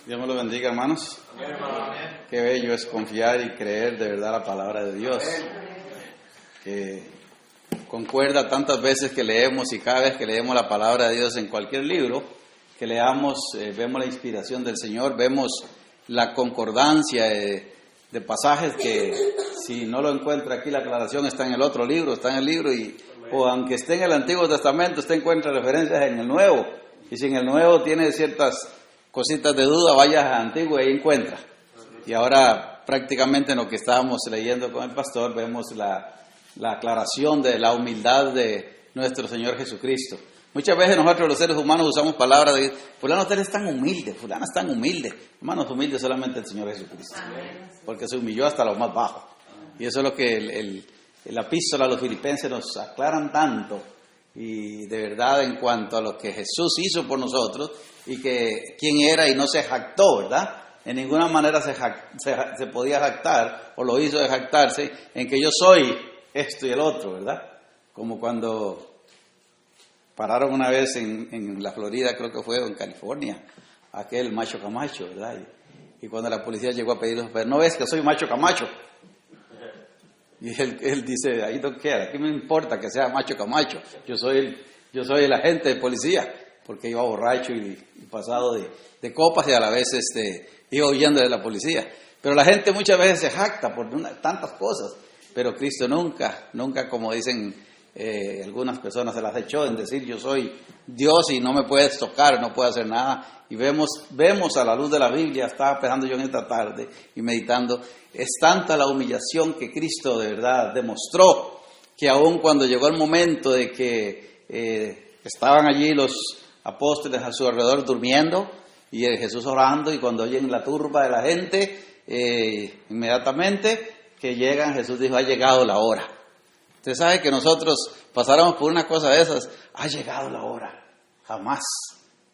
Dios me lo bendiga, hermanos. Qué bello es confiar y creer de verdad la palabra de Dios, que concuerda tantas veces que leemos, y cada vez que leemos la palabra de Dios en cualquier libro que leamos, vemos la inspiración del Señor, vemos la concordancia de pasajes que si no lo encuentra aquí la aclaración está en el otro libro, está en el libro, o aunque esté en el Antiguo Testamento, usted encuentra referencias en el Nuevo, y si en el Nuevo tiene ciertas cositas de duda, vaya al Antiguo y ahí encuentra. Y ahora prácticamente en lo que estábamos leyendo con el pastor vemos la aclaración de la humildad de nuestro Señor Jesucristo. Muchas veces nosotros los seres humanos usamos palabras de fulano usted es tan humilde, fulana es tan humilde. Hermanos, humilde solamente el Señor Jesucristo, porque se humilló hasta lo más bajo. Y eso es lo que la epístola a los filipenses nos aclaran tanto, y de verdad en cuanto a lo que Jesús hizo por nosotros, y que quién era y no se jactó, ¿verdad? En ninguna manera se podía jactar, o lo hizo de jactarse, en que yo soy esto y el otro, ¿verdad? Como cuando pararon una vez en la Florida, creo que fue, o en California, aquel Macho Camacho, ¿verdad? Y cuando la policía llegó a pedirlos, pero no ves que soy Macho Camacho. Y él dice, ahí no queda, ¿qué me importa que sea Macho Camacho? Yo soy el agente de policía, porque iba borracho y pasado de copas, y a la vez iba huyendo de la policía. Pero la gente muchas veces se jacta por tantas cosas, pero Cristo nunca, como dicen algunas personas, se las echó en decir yo soy Dios y no me puedes tocar, no puedo hacer nada. Y vemos a la luz de la Biblia, estaba pensando yo en esta tarde y meditando, es tanta la humillación que Cristo de verdad demostró, que aun cuando llegó el momento de que estaban allí los apóstoles a su alrededor durmiendo y Jesús orando, y cuando oyen la turba de la gente, inmediatamente que llegan, Jesús dijo, ha llegado la hora. Usted sabe que nosotros pasáramos por una cosa de esas, ha llegado la hora, jamás,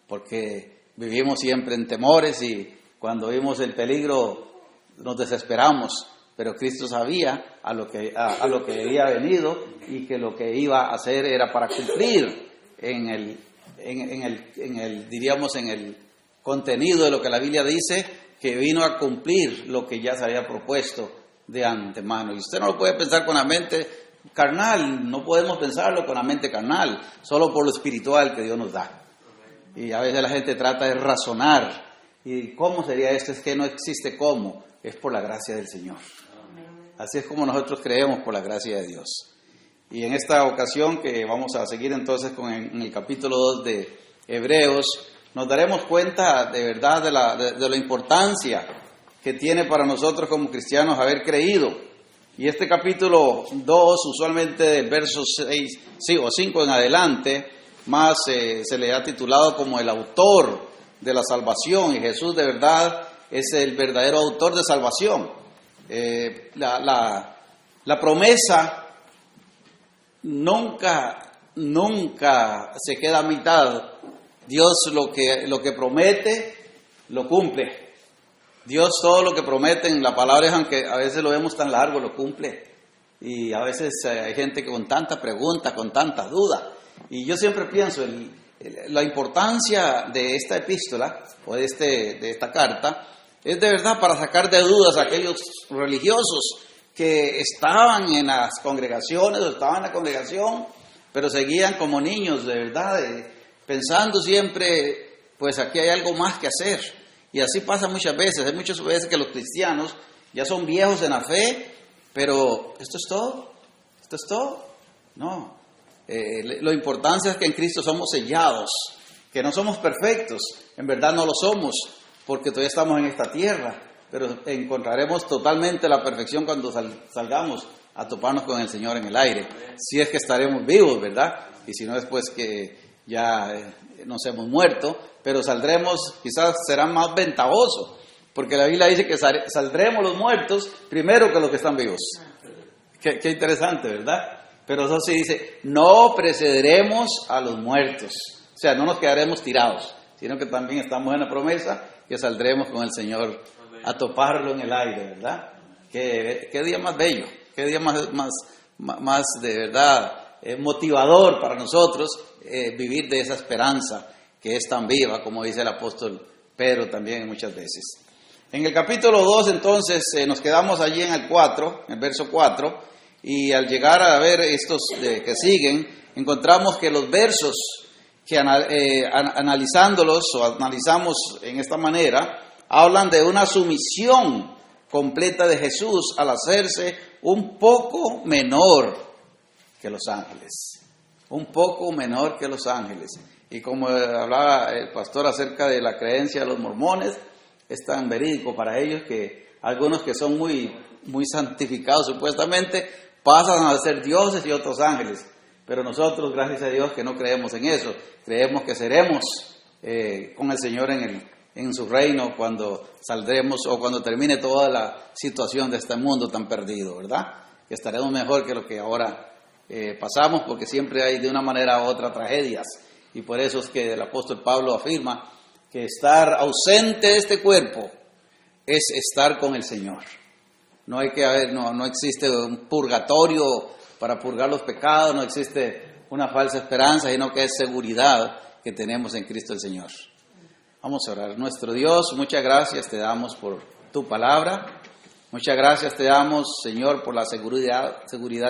porque vivimos siempre en temores, y cuando vimos el peligro nos desesperamos, pero Cristo sabía a lo que había venido, y que lo que iba a hacer era para cumplir en el contenido de lo que la Biblia dice, que vino a cumplir lo que ya se había propuesto de antemano. Y usted no lo puede pensar con la mente carnal, no podemos pensarlo con la mente carnal, solo por lo espiritual que Dios nos da. Y a veces la gente trata de razonar, y ¿cómo sería esto? Es que no existe cómo, es por la gracia del Señor. Así es como nosotros creemos, por la gracia de Dios. Y en esta ocasión, que vamos a seguir entonces en el capítulo 2 de Hebreos, nos daremos cuenta de verdad de la importancia que tiene para nosotros como cristianos haber creído. Y este capítulo 2, usualmente del verso 6 o 5 en adelante, más se le ha titulado como el autor de la salvación, y Jesús de verdad es el verdadero autor de salvación. La promesa nunca se queda a mitad. Dios lo que promete, lo cumple. Dios todo lo que promete en la palabra, aunque a veces lo vemos tan largo, lo cumple. Y a veces hay gente que con tanta pregunta, con tanta duda. Y yo siempre pienso, la importancia de esta epístola, o de esta carta, es de verdad para sacar de dudas a aquellos religiosos que estaban en las congregaciones, o estaban en la congregación, pero seguían como niños, de verdad, pensando siempre, pues aquí hay algo más que hacer. Y así pasa muchas veces. Hay muchas veces que los cristianos ya son viejos en la fe, pero ¿esto es todo? No. Lo importante es que en Cristo somos sellados, que no somos perfectos, en verdad no lo somos, porque todavía estamos en esta tierra, pero encontraremos totalmente la perfección cuando salgamos a toparnos con el Señor en el aire, si es que estaremos vivos, ¿verdad? Y si no, después que ya nos hemos muerto, pero saldremos, quizás será más ventajoso, porque la Biblia dice que saldremos los muertos primero que los que están vivos. Qué interesante, ¿verdad? Pero eso sí dice, no precederemos a los muertos, o sea, no nos quedaremos tirados, sino que también estamos en la promesa que saldremos con el Señor a toparlo en el aire, ¿verdad? Qué día más bello, qué día más de verdad motivador para nosotros vivir de esa esperanza que es tan viva, como dice el apóstol pero también muchas veces. En el capítulo 2, entonces, nos quedamos allí en el 4, en el verso 4, y al llegar a ver estos que siguen, encontramos que los versos, que analizándolos o analizamos en esta manera, hablan de una sumisión completa de Jesús al hacerse un poco menor que los ángeles. Un poco menor que los ángeles. Y como hablaba el pastor acerca de la creencia de los mormones, es tan verídico para ellos que algunos que son muy santificados supuestamente pasan a ser dioses y otros ángeles. Pero nosotros, gracias a Dios, que no creemos en eso. Creemos que seremos con el Señor en su reino cuando saldremos o cuando termine toda la situación de este mundo tan perdido, ¿verdad? Que estaremos mejor que lo que ahora pasamos, porque siempre hay de una manera u otra tragedias. Y por eso es que el apóstol Pablo afirma que estar ausente de este cuerpo es estar con el Señor. No existe un purgatorio para purgar los pecados, no existe una falsa esperanza, sino que es seguridad que tenemos en Cristo el Señor. Vamos a orar. Nuestro Dios, muchas gracias te damos por tu palabra. Muchas gracias te damos, Señor, por la seguridad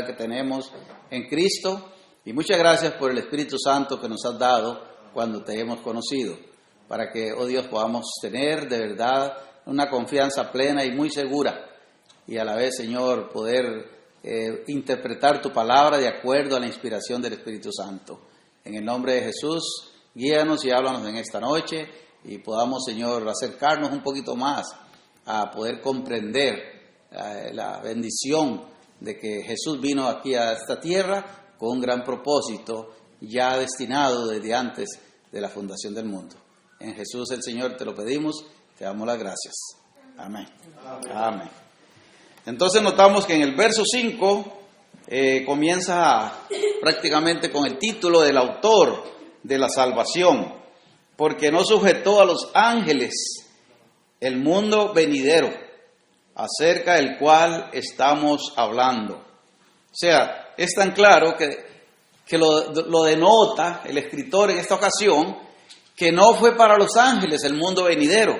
que tenemos en Cristo. Y muchas gracias por el Espíritu Santo que nos has dado cuando te hemos conocido. Para que, oh Dios, podamos tener de verdad una confianza plena y muy segura. Y a la vez, Señor, poder interpretar tu palabra de acuerdo a la inspiración del Espíritu Santo. En el nombre de Jesús, guíanos y háblanos en esta noche y podamos, Señor, acercarnos un poquito más a poder comprender la bendición de que Jesús vino aquí a esta tierra con un gran propósito ya destinado desde antes de la fundación del mundo. En Jesús el Señor te lo pedimos, te damos las gracias. Amén. Amén. Entonces notamos que en el verso 5 comienza prácticamente con el título del autor de la salvación, porque no sujetó a los ángeles el mundo venidero, acerca del cual estamos hablando. O sea, es tan claro que lo denota el escritor en esta ocasión, que no fue para los ángeles el mundo venidero,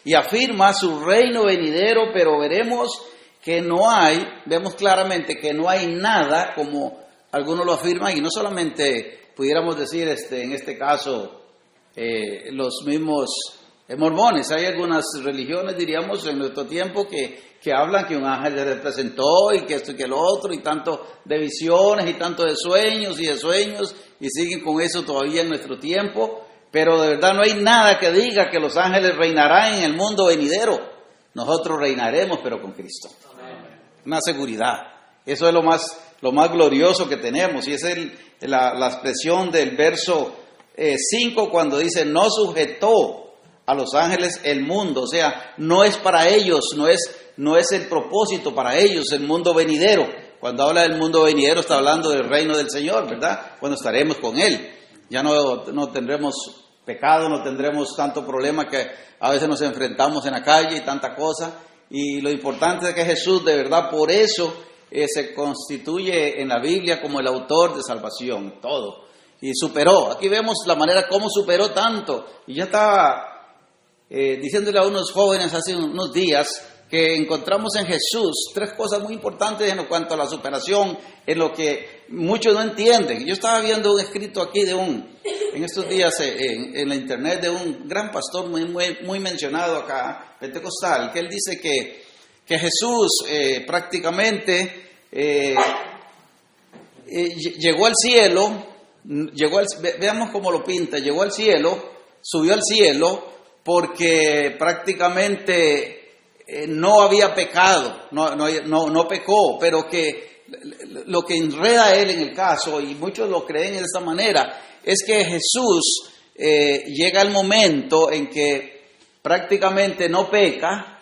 y afirma su reino venidero, pero vemos claramente que no hay nada, como algunos lo afirman, y no solamente pudiéramos decir en este caso los mismos mormones. Hay algunas religiones, diríamos, en nuestro tiempo que hablan que un ángel se representó y que esto y que lo otro, y tanto de visiones y tanto de sueños, y siguen con eso todavía en nuestro tiempo. Pero de verdad no hay nada que diga que los ángeles reinarán en el mundo venidero. Nosotros reinaremos, pero con Cristo. Una seguridad. Eso es lo más glorioso que tenemos. Y esa es la expresión del verso 5 cuando dice, no sujetó a los ángeles el mundo. O sea, no es para ellos, no es el propósito para ellos el mundo venidero. Cuando habla del mundo venidero está hablando del reino del Señor, ¿verdad? Cuando estaremos con Él. Ya no tendremos pecado, no tendremos tanto problema que a veces nos enfrentamos en la calle y tanta cosa. Y lo importante es que Jesús, de verdad, por eso se constituye en la Biblia como el autor de salvación, todo. Y superó. Aquí vemos la manera como superó tanto. Y ya estaba diciéndole a unos jóvenes hace unos días que encontramos en Jesús 3 cosas muy importantes en cuanto a la superación, en lo que muchos no entienden. Yo estaba viendo un escrito aquí en estos días en la internet de un gran pastor muy mencionado acá, pentecostal, que él dice que Jesús prácticamente llegó al cielo, veamos cómo lo pinta, llegó al cielo, subió al cielo porque prácticamente no había pecado, no pecó, pero que lo que enreda a él en el caso, y muchos lo creen de esta manera, es que Jesús llega el momento en que prácticamente no peca,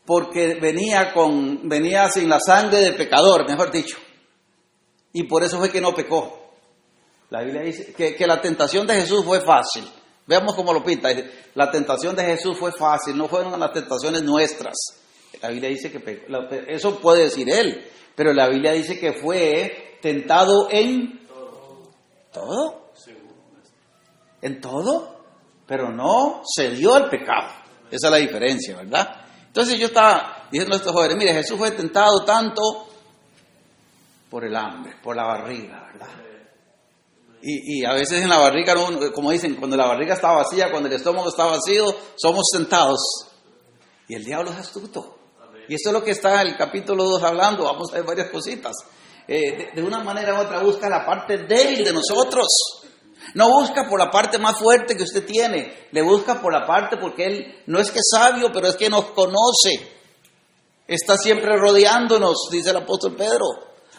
porque venía sin la sangre del pecador, mejor dicho, y por eso fue que no pecó. La Biblia dice que la tentación de Jesús fue fácil. Veamos cómo lo pinta. La tentación de Jesús fue fácil, no fueron las tentaciones nuestras. La Biblia dice que eso puede decir él, pero la Biblia dice que fue tentado en todo. ¿En todo? pero no cedió al pecado. Esa es la diferencia, ¿verdad? Entonces yo estaba diciendo a estos jóvenes, mire, Jesús fue tentado tanto por el hambre, por la barriga, ¿verdad? Y a veces en la barriga, como dicen, cuando la barriga está vacía, cuando el estómago está vacío, somos tentados. Y el diablo es astuto. Y esto es lo que está en el capítulo 2 hablando. Vamos a ver varias cositas. De una manera u otra busca la parte débil de nosotros. No busca por la parte más fuerte que usted tiene. Le busca por la parte porque Él no es que es sabio, pero es que nos conoce. Está siempre rodeándonos, dice el apóstol Pedro.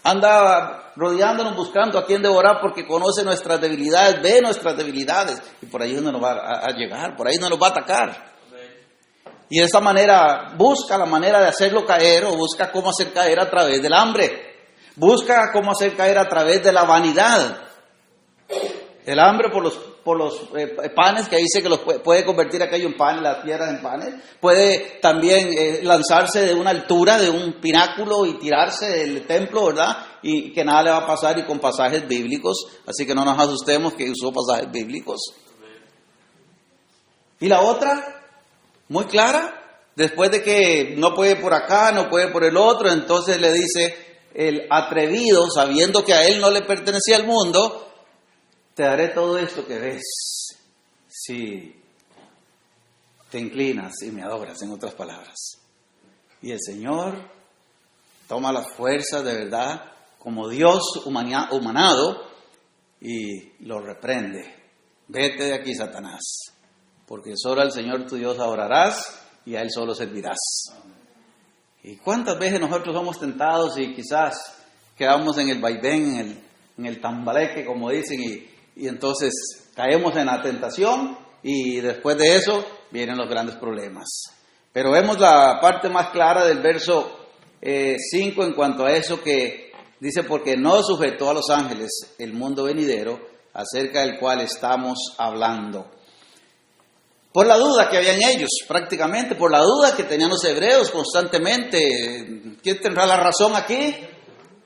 Anda rodeándonos, buscando a quién devorar porque conoce nuestras debilidades, ve nuestras debilidades. Y por ahí no nos va a llegar, por ahí no nos va a atacar. Y de esta manera busca la manera de hacerlo caer o busca cómo hacer caer a través del hambre. Busca cómo hacer caer a través de la vanidad. El hambre por los panes, que dice que los puede convertir aquello en panes, las piedras en panes. Puede también lanzarse de una altura, de un pináculo y tirarse del templo, ¿verdad? Y que nada le va a pasar, y con pasajes bíblicos. Así que no nos asustemos que usó pasajes bíblicos. Y la otra, muy clara, después de que no puede por acá, no puede por el otro, entonces le dice el atrevido, sabiendo que a él no le pertenecía el mundo, te daré todo esto que ves, si te inclinas y me adoras, en otras palabras. Y el Señor toma las fuerzas de verdad, como Dios humanado, y lo reprende. Vete de aquí, Satanás, porque solo al Señor tu Dios adorarás y a Él solo servirás. ¿Y cuántas veces nosotros somos tentados y quizás quedamos en el vaivén, en el tambaleque, como dicen, y entonces caemos en la tentación y después de eso vienen los grandes problemas? Pero vemos la parte más clara del verso 5 en cuanto a eso, que dice, porque no sujetó a los ángeles el mundo venidero, acerca del cual estamos hablando. Por la duda que había en ellos, prácticamente, por la duda que tenían los hebreos constantemente. ¿Quién tendrá la razón aquí?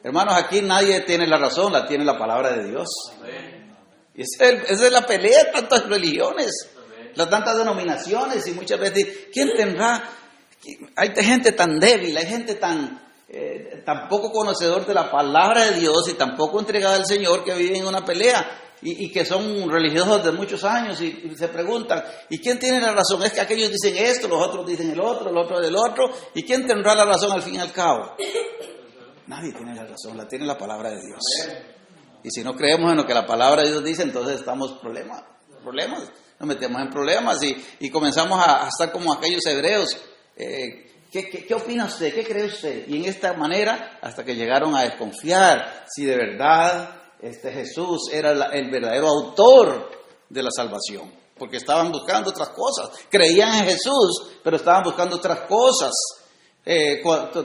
Hermanos, aquí nadie tiene la razón, la tiene la palabra de Dios. Y esa es la pelea de tantas religiones, las tantas denominaciones, y muchas veces, ¿quién tendrá? Hay gente tan débil, hay gente tan poco conocedor de la palabra de Dios y tan poco entregada al Señor, que viven en una pelea. Y que son religiosos de muchos años y se preguntan, ¿y quién tiene la razón? Es que aquellos dicen esto, los otros dicen el otro del otro, ¿y quién tendrá la razón al fin y al cabo? Nadie tiene la razón, la tiene la palabra de Dios. Y si no creemos en lo que la palabra de Dios dice, entonces estamos problemas, nos metemos en problemas y comenzamos a estar como aquellos hebreos. ¿Qué opina usted? ¿Qué cree usted? Y en esta manera, hasta que llegaron a desconfiar si de verdad Jesús era el verdadero autor de la salvación, porque estaban buscando otras cosas. Creían en Jesús, pero estaban buscando otras cosas,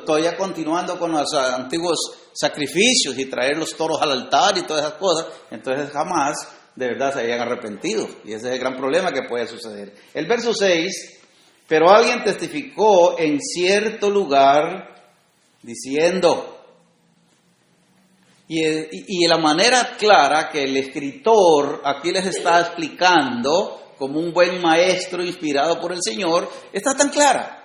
todavía continuando con los antiguos sacrificios y traer los toros al altar y todas esas cosas. Entonces jamás de verdad se habían arrepentido, y ese es el gran problema que puede suceder. El verso 6, pero alguien testificó en cierto lugar diciendo. Y la manera clara que el escritor aquí les está explicando, como un buen maestro inspirado por el Señor, está tan clara.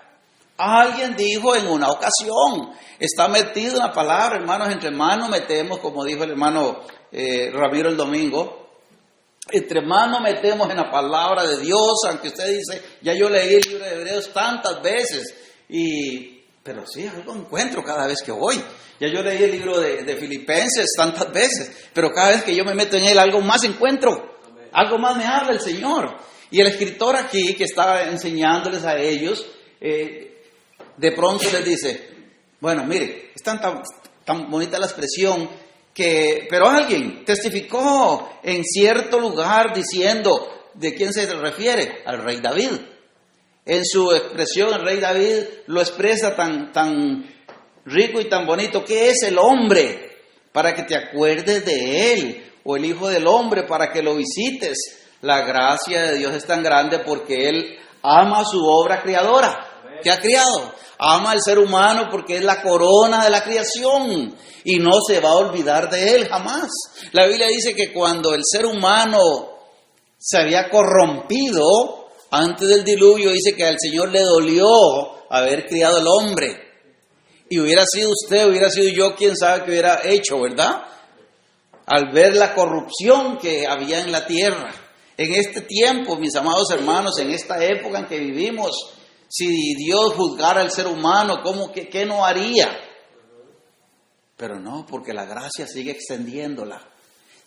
Alguien dijo en una ocasión, está metido en la palabra, hermanos, entre manos metemos, como dijo el hermano Ramiro el domingo, entre manos metemos en la palabra de Dios, aunque usted dice, ya yo leí el libro de Hebreos tantas veces, pero sí, algo encuentro cada vez que voy. Ya yo leí el libro de Filipenses tantas veces, pero cada vez que yo me meto en él, algo más encuentro. Algo más me habla el Señor. Y el escritor aquí, que estaba enseñándoles a ellos, de pronto les dice, bueno, mire, es tan bonita la expresión, pero alguien testificó en cierto lugar diciendo, ¿de quién se refiere? Al rey David. En su expresión, el rey David lo expresa tan rico y tan bonito. ¿Qué es el hombre? Para que te acuerdes de él, o el hijo del hombre para que lo visites. La gracia de Dios es tan grande porque Él ama su obra creadora. ¿Qué ha criado? Ama al ser humano porque es la corona de la creación y no se va a olvidar de Él jamás. La Biblia dice que cuando el ser humano se había corrompido antes del diluvio. Dice que al Señor le dolió haber criado al hombre. Y hubiera sido usted, hubiera sido yo, quién sabe qué hubiera hecho, ¿verdad? Al ver la corrupción que había en la tierra. En este tiempo, mis amados hermanos, en esta época en que vivimos, si Dios juzgara al ser humano, ¿qué no haría? Pero no, porque la gracia sigue extendiéndola.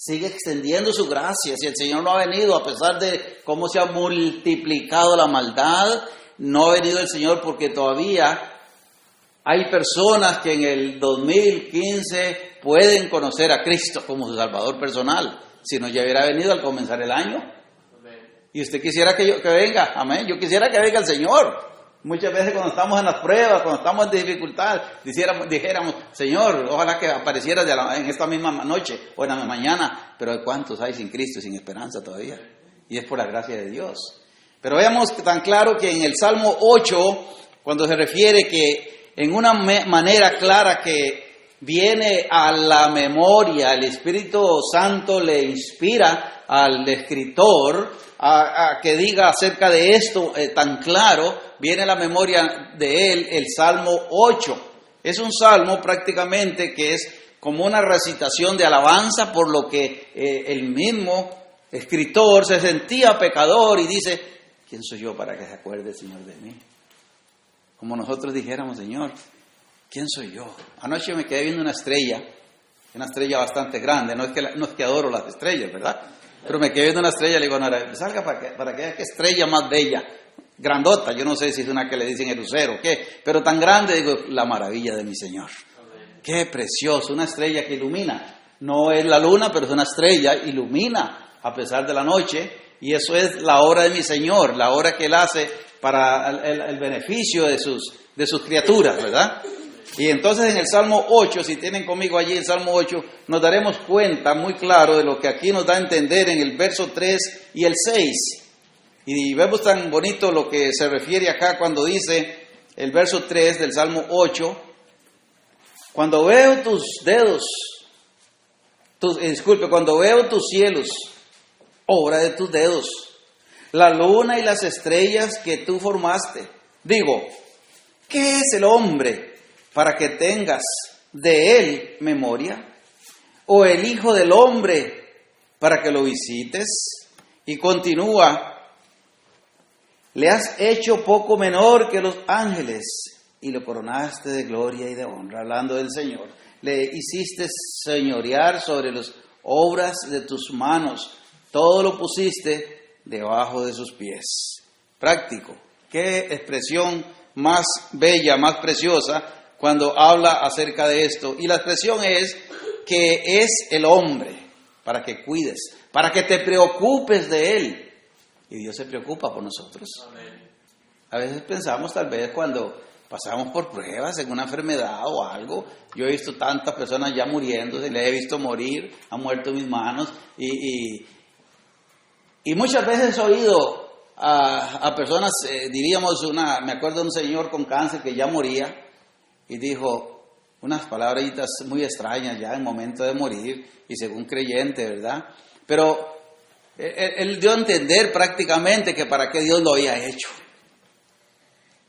Sigue extendiendo su gracia. Si el Señor no ha venido, a pesar de cómo se ha multiplicado la maldad, no ha venido el Señor porque todavía hay personas que en el 2015 pueden conocer a Cristo como su Salvador personal. Si no, ya hubiera venido al comenzar el año. Y usted quisiera que venga, amén. Yo quisiera que venga el Señor. Muchas veces cuando estamos en las pruebas, cuando estamos en dificultad, dijéramos, Señor, ojalá que aparecieras en esta misma noche o en la mañana. Pero ¿cuántos hay sin Cristo, sin esperanza todavía? Y es por la gracia de Dios. Pero veamos tan claro que en el Salmo 8, cuando se refiere que en una manera clara que viene a la memoria, el Espíritu Santo le inspira al escritor a que diga acerca de esto tan claro, viene a la memoria de él el Salmo 8. Es un salmo prácticamente que es como una recitación de alabanza por lo que el mismo escritor se sentía pecador y dice, ¿quién soy yo para que se acuerde el Señor de mí? Como nosotros dijéramos, Señor, ¿quién soy yo? Anoche me quedé viendo una estrella bastante grande, no es que adoro las estrellas, ¿verdad? Pero me quedé viendo una estrella, le digo, no, salga para que vea qué estrella más bella, grandota, yo no sé si es una que le dicen el lucero o qué, pero tan grande, digo, la maravilla de mi Señor. Amén. Qué precioso, una estrella que ilumina, no es la luna, pero es una estrella, ilumina a pesar de la noche, y eso es la obra de mi Señor, la obra que Él hace para el beneficio de sus criaturas, ¿verdad? Y entonces en el Salmo 8, si tienen conmigo allí el Salmo 8, nos daremos cuenta muy claro de lo que aquí nos da a entender en el verso 3 y el 6. Y vemos tan bonito lo que se refiere acá cuando dice el verso 3 del Salmo 8, cuando veo tus dedos, cuando veo tus cielos, obra de tus dedos, la luna y las estrellas que tú formaste, digo, ¿qué es el hombre para que tengas de él memoria? ¿O el hijo del hombre para que lo visites? Y continúa, le has hecho poco menor que los ángeles y lo coronaste de gloria y de honra, hablando del Señor. Le hiciste señorear sobre las obras de tus manos, todo lo pusiste debajo de sus pies. Práctico, qué expresión más bella, más preciosa cuando habla acerca de esto. Y la expresión es que es el hombre para que cuides, para que te preocupes de él. Y Dios se preocupa por nosotros. Amén. A veces pensamos tal vez cuando pasamos por pruebas en una enfermedad o algo. Yo he visto tantas personas ya muriéndose, le he visto morir, han muerto en mis manos. Y muchas veces he oído a personas, me acuerdo de un señor con cáncer que ya moría y dijo unas palabritas muy extrañas ya en momento de morir y según creyente, ¿verdad? Pero él dio a entender prácticamente que para qué Dios lo había hecho,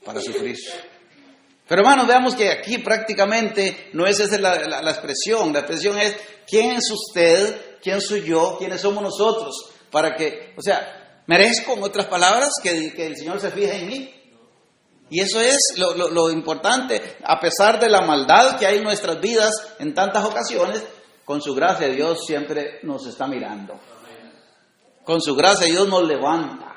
para sufrir. Pero hermanos, veamos que aquí prácticamente no es esa la expresión. La expresión es, ¿quién es usted? ¿Quién soy yo? ¿Quiénes somos nosotros? Para que, merezco, en otras palabras, que el Señor se fije en mí. Y eso es lo importante, a pesar de la maldad que hay en nuestras vidas en tantas ocasiones, con su gracia Dios siempre nos está mirando. Con su gracia Dios nos levanta.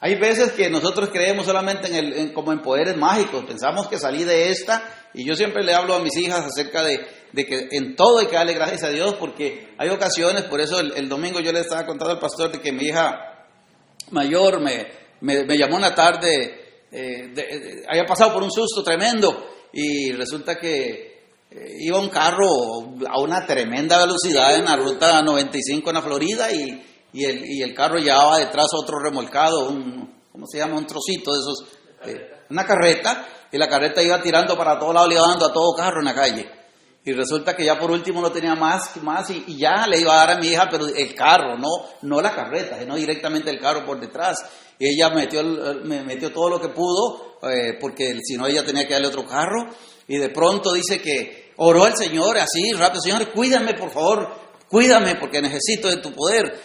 Hay veces que nosotros creemos solamente como en poderes mágicos, pensamos que salí de esta, y yo siempre le hablo a mis hijas acerca de que en todo hay que darle gracias a Dios, porque hay ocasiones, por eso el domingo yo le estaba contando al pastor de que mi hija mayor me llamó una tarde, había pasado por un susto tremendo, y resulta que iba un carro a una tremenda velocidad en la ruta 95 en la Florida, y el carro llevaba detrás otro remolcado, un trocito de esos, una carreta, y la carreta iba tirando para todos lados, le iba dando a todo carro en la calle. Y resulta que ya por último no tenía más y ya le iba a dar a mi hija, pero el carro, no la carreta, sino directamente el carro por detrás. Y ella me metió todo lo que pudo, porque si no ella tenía que darle otro carro. Y de pronto dice que oró al Señor así rápido: Señor, cuídame por favor, cuídame porque necesito de tu poder.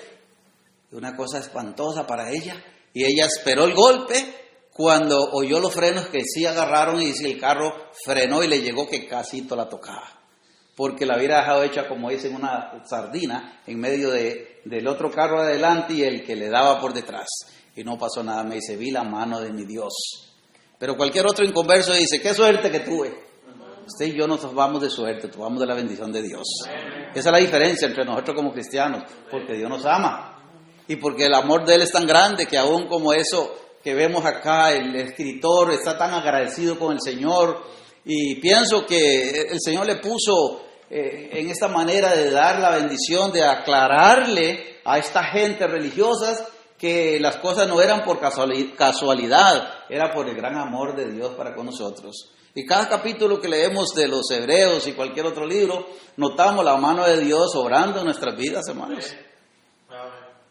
Una cosa espantosa para ella. Y ella esperó el golpe. Cuando oyó los frenos que sí agarraron, y dice, el carro frenó y le llegó que casito la tocaba. Porque la hubiera dejado hecha, como dicen, una sardina en medio del otro carro adelante y el que le daba por detrás. Y no pasó nada. Me dice, vi la mano de mi Dios. Pero cualquier otro inconverso dice, qué suerte que tuve. Usted y yo no tomamos de suerte, tomamos de la bendición de Dios. Esa es la diferencia entre nosotros como cristianos, porque Dios nos ama. Y porque el amor de Él es tan grande que aún como eso que vemos acá, el escritor está tan agradecido con el Señor. Y pienso que el Señor le puso en esta manera de dar la bendición, de aclararle a esta gente religiosa que las cosas no eran por casualidad, era por el gran amor de Dios para con nosotros. Y cada capítulo que leemos de los Hebreos y cualquier otro libro, notamos la mano de Dios obrando en nuestras vidas, hermanos.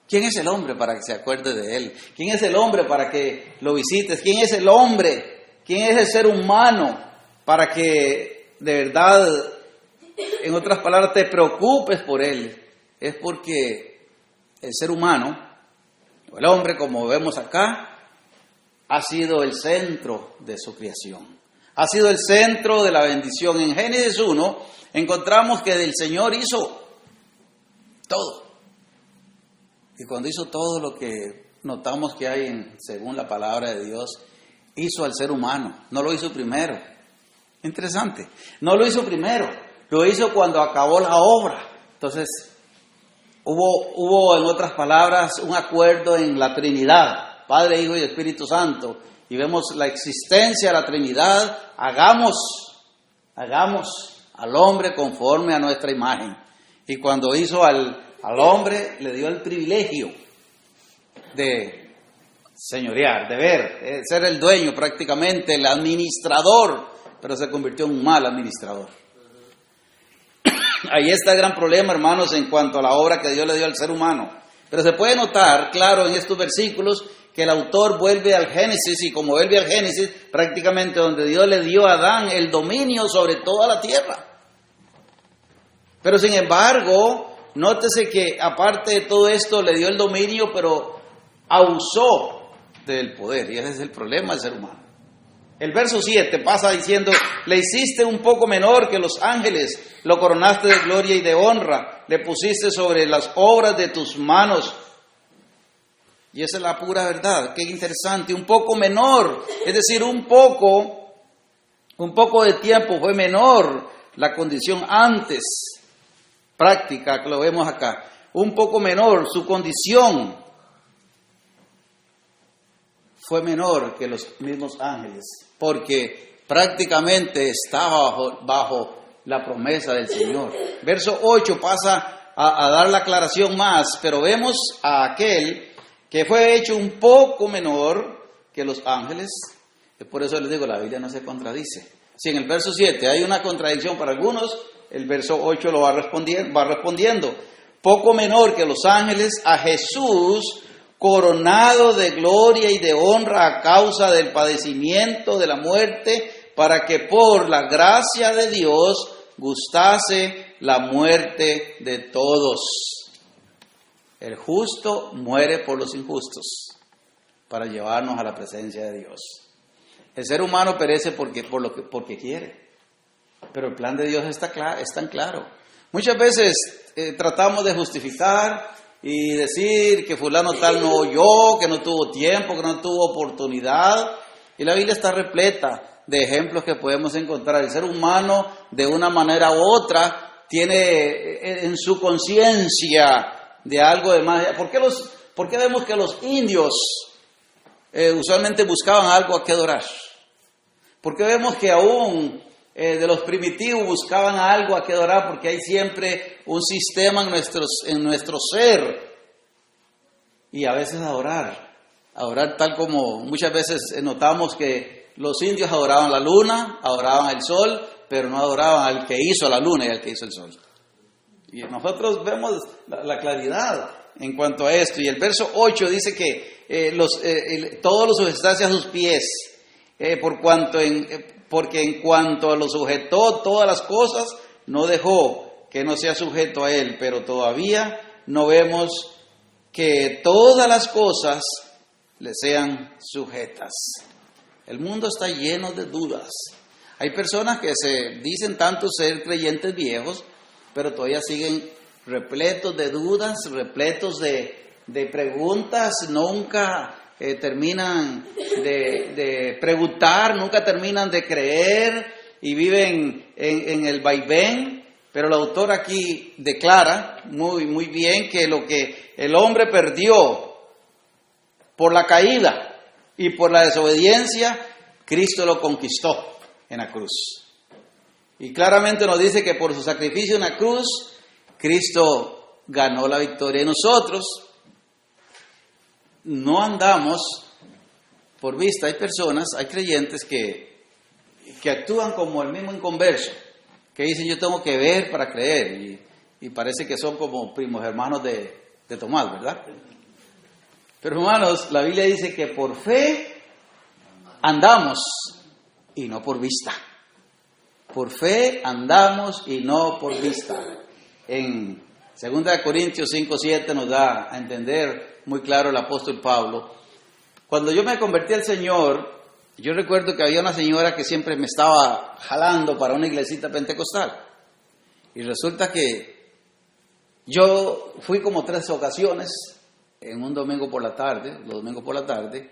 ¿Quién es el hombre para que se acuerde de él? ¿Quién es el hombre para que lo visites? ¿Quién es el hombre? ¿Quién es el ser humano para que de verdad, en otras palabras, te preocupes por él? Es porque el ser humano, o el hombre como vemos acá, ha sido el centro de su creación. Ha sido el centro de la bendición. En Génesis 1 encontramos que el Señor hizo todo. Y cuando hizo todo lo que notamos que hay según la palabra de Dios, hizo al ser humano. No lo hizo primero. Interesante. No lo hizo primero. Lo hizo cuando acabó la obra. Entonces, hubo en otras palabras un acuerdo en la Trinidad, Padre, Hijo y Espíritu Santo. Y vemos la existencia de la Trinidad. Hagamos al hombre conforme a nuestra imagen. Y cuando hizo al hombre, le dio el privilegio de señorear, de ver, ser el dueño prácticamente, el administrador, pero se convirtió en un mal administrador. Ahí está el gran problema, hermanos, en cuanto a la obra que Dios le dio al ser humano. Pero se puede notar, claro, en estos versículos, que el autor vuelve al Génesis, y como vuelve al Génesis, prácticamente donde Dios le dio a Adán el dominio sobre toda la tierra. Pero sin embargo, nótese que aparte de todo esto le dio el dominio, pero abusó del poder, y ese es el problema del ser humano. El verso 7 pasa diciendo, le hiciste un poco menor que los ángeles, lo coronaste de gloria y de honra, le pusiste sobre las obras de tus manos. Y esa es la pura verdad. Qué interesante, un poco menor, es decir, un poco de tiempo fue menor la condición antes, práctica, que lo vemos acá, un poco menor, su condición fue menor que los mismos ángeles, porque prácticamente estaba bajo la promesa del Señor. Verso 8 pasa a dar la aclaración más, pero vemos a aquel que fue hecho un poco menor que los ángeles. Por eso les digo, la Biblia no se contradice. Si en el verso 7 hay una contradicción para algunos, el verso 8 lo va respondiendo. Poco menor que los ángeles, a Jesús, coronado de gloria y de honra a causa del padecimiento de la muerte, para que por la gracia de Dios gustase la muerte de todos. El justo muere por los injustos, para llevarnos a la presencia de Dios. El ser humano perece porque quiere, pero el plan de Dios es tan claro. Muchas veces tratamos de justificar y decir que fulano tal no oyó, que no tuvo tiempo, que no tuvo oportunidad. Y la Biblia está repleta de ejemplos que podemos encontrar. El ser humano, de una manera u otra, tiene en su conciencia de algo de más. ¿Por qué vemos que los indios usualmente buscaban algo a que adorar? ¿Por qué vemos que aún de los primitivos buscaban algo a que adorar? Porque hay siempre un sistema en nuestro ser. Y a veces adorar tal como muchas veces notamos que los indios adoraban la luna, adoraban el sol, pero no adoraban al que hizo la luna y al que hizo el sol. Y nosotros vemos la claridad en cuanto a esto. Y el verso 8 dice que todo lo sujetaste a sus pies, porque en cuanto lo sujetó todas las cosas, no dejó que no sea sujeto a él. Pero todavía no vemos que todas las cosas le sean sujetas. El mundo está lleno de dudas. Hay personas que se dicen tanto ser creyentes viejos, pero todavía siguen repletos de dudas, repletos de preguntas, nunca terminan de preguntar, nunca terminan de creer y viven en el vaivén. Pero el autor aquí declara muy bien que lo que el hombre perdió por la caída y por la desobediencia, Cristo lo conquistó en la cruz. Y claramente nos dice que por su sacrificio en la cruz, Cristo ganó la victoria. Y nosotros no andamos por vista. Hay personas, hay creyentes que actúan como el mismo inconverso, que dicen yo tengo que ver para creer, y parece que son como primos hermanos de Tomás, ¿verdad? Pero hermanos, la Biblia dice que por fe andamos y no por vista. Por fe andamos y no por vista. En 2 Corintios 5:7 nos da a entender muy claro el apóstol Pablo. Cuando yo me convertí al Señor, yo recuerdo que había una señora que siempre me estaba jalando para una iglesita pentecostal. Y resulta que yo fui como 3 ocasiones, en un domingo por la tarde, los domingos por la tarde.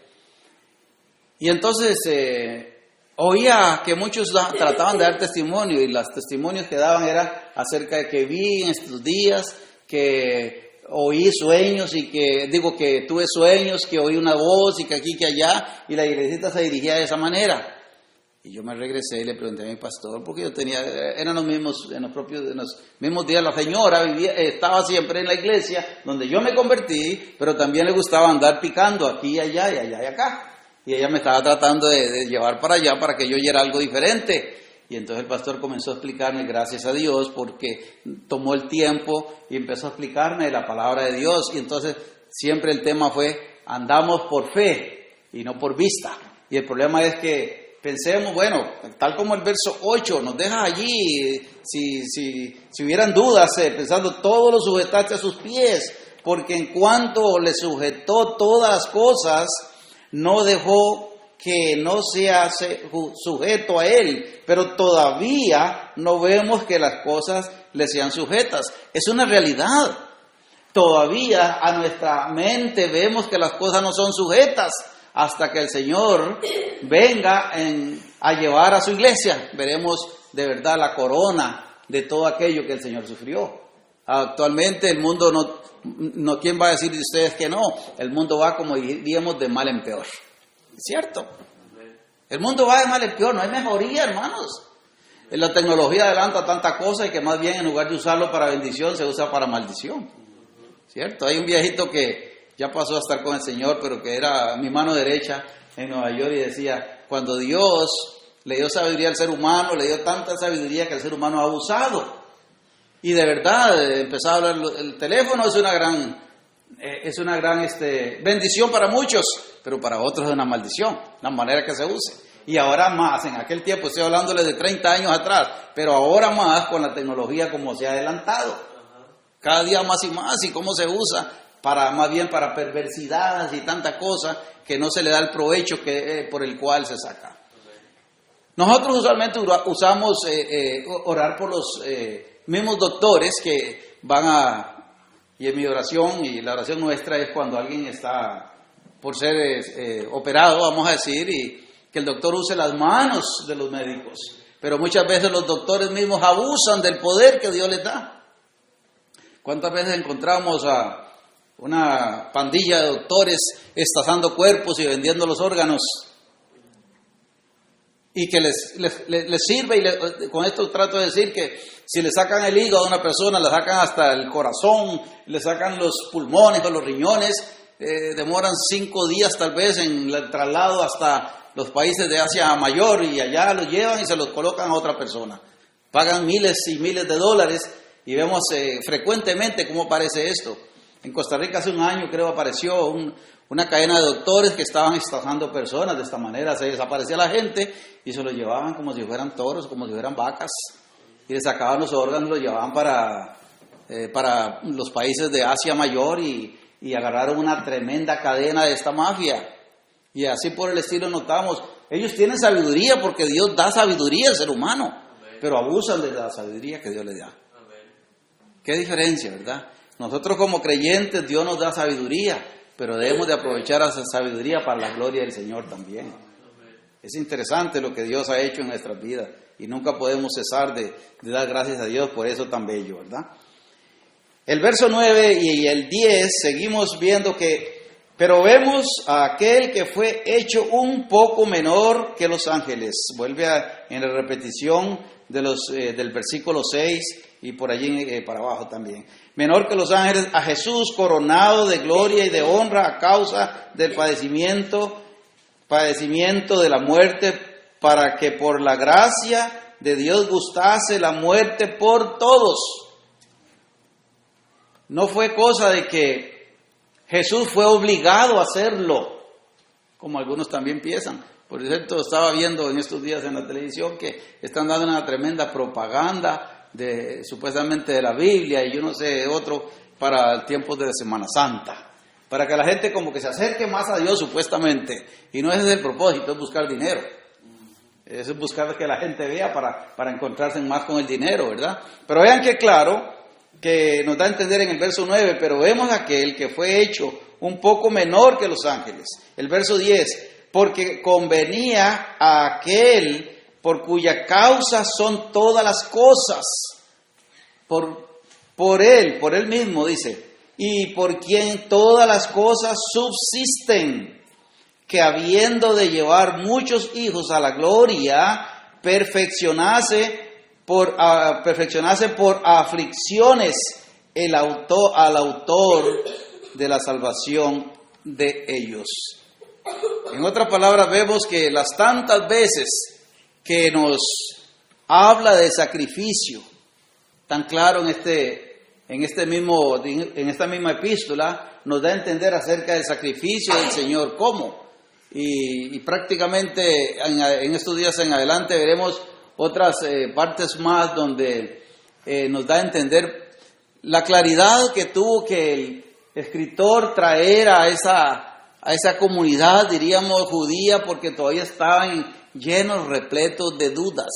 Y entonces oía que muchos trataban de dar testimonio, y los testimonios que daban eran acerca de que vi en estos días, que oí sueños y que tuve sueños, que oí una voz y que aquí, que allá, y la iglesita se dirigía de esa manera. Y yo me regresé y le pregunté a mi pastor, porque yo eran en los mismos días, la señora estaba siempre en la iglesia donde yo me convertí, pero también le gustaba andar picando aquí y allá y allá y acá. Y ella me estaba tratando de llevar para allá para que yo oyera algo diferente. Y entonces el pastor comenzó a explicarme, gracias a Dios, porque tomó el tiempo y empezó a explicarme la palabra de Dios. Y entonces siempre el tema fue, andamos por fe y no por vista. Y el problema es que pensemos, bueno, tal como el verso 8 nos deja allí, si hubieran dudas, pensando, todo lo sujetaste a sus pies, porque en cuanto le sujetó todas las cosas, no dejó que no sea sujeto a él, pero todavía no vemos que las cosas le sean sujetas. Es una realidad. Todavía a nuestra mente vemos que las cosas no son sujetas hasta que el Señor venga a llevar a su iglesia. Veremos de verdad la corona de todo aquello que el Señor sufrió. Actualmente el mundo no, ¿quién va a decir de ustedes que no? El mundo va, como diríamos, de mal en peor. ¿Es cierto? El mundo va de mal en peor, no hay mejoría, hermanos. La tecnología adelanta tanta cosa y que más bien en lugar de usarlo para bendición, se usa para maldición. ¿Cierto? Hay un viejito que ya pasó a estar con el Señor, pero que era mi mano derecha en Nueva York, y decía, cuando Dios le dio sabiduría al ser humano, le dio tanta sabiduría que el ser humano ha abusado. Y de verdad, empezaba a hablar, el teléfono es una gran bendición para muchos, pero para otros es una maldición, la manera que se use. Y ahora más, en aquel tiempo, estoy hablándole de 30 años atrás, pero ahora más con la tecnología como se ha adelantado. Cada día más y cómo se usa, más bien para perversidades y tanta cosa que no se le da el provecho por el cual se saca. Nosotros usualmente usamos orar por los mismos doctores que y en mi oración, y la oración nuestra es cuando alguien está por ser operado, vamos a decir, y que el doctor use las manos de los médicos. Pero muchas veces los doctores mismos abusan del poder que Dios les da. ¿Cuántas veces encontramos a una pandilla de doctores estazando cuerpos y vendiendo los órganos? Y que les sirve, y con esto trato de decir que si le sacan el hígado a una persona, le sacan hasta el corazón, le sacan los pulmones o los riñones, demoran 5 días tal vez en el traslado hasta los países de Asia Mayor y allá los llevan y se los colocan a otra persona. Pagan miles y miles de dólares y vemos frecuentemente cómo aparece esto. En Costa Rica hace un año creo apareció una cadena de doctores que estaban estafando personas de esta manera. Se desaparecía la gente y se los llevaban como si fueran toros, como si fueran vacas. Y les sacaban los órganos, los llevaban para los países de Asia Mayor y agarraron una tremenda cadena de esta mafia. Y así por el estilo notamos, ellos tienen sabiduría porque Dios da sabiduría al ser humano, pero abusan de la sabiduría que Dios les da. Qué diferencia, ¿verdad? Nosotros como creyentes, Dios nos da sabiduría, pero debemos de aprovechar esa sabiduría para la gloria del Señor también. Es interesante lo que Dios ha hecho en nuestras vidas y nunca podemos cesar de dar gracias a Dios por eso tan bello, ¿verdad? El verso 9 y el 10 seguimos viendo que, pero vemos a aquel que fue hecho un poco menor que los ángeles. Vuelve en la repetición del versículo 6 y por allí para abajo también. Menor que los ángeles, a Jesús coronado de gloria y de honra a causa del padecimiento de la muerte, para que por la gracia de Dios gustase la muerte por todos. No fue cosa de que Jesús fue obligado a hacerlo, como algunos también piensan. Por cierto, estaba viendo en estos días en la televisión que están dando una tremenda propaganda supuestamente de la Biblia y yo no sé, otro para el tiempo de Semana Santa, para que la gente como que se acerque más a Dios supuestamente, y no ese es el propósito, es buscar dinero, es buscar que la gente vea para encontrarse más con el dinero, ¿verdad? Pero vean que claro, que nos da a entender en el verso 9, pero vemos aquel que fue hecho un poco menor que los ángeles. El verso 10, porque convenía a aquel por cuya causa son todas las cosas, por él mismo dice, y por quien todas las cosas subsisten, que habiendo de llevar muchos hijos a la gloria, perfeccionase por aflicciones al autor de la salvación de ellos. En otras palabras, vemos que las tantas veces que nos habla de sacrificio, tan claro en esta misma epístola, nos da a entender acerca del sacrificio del Señor, cómo. Y prácticamente en estos días en adelante veremos otras partes más donde nos da a entender la claridad que tuvo que el escritor traer a esa comunidad, diríamos, judía, porque todavía estaban llenos, repletos de dudas.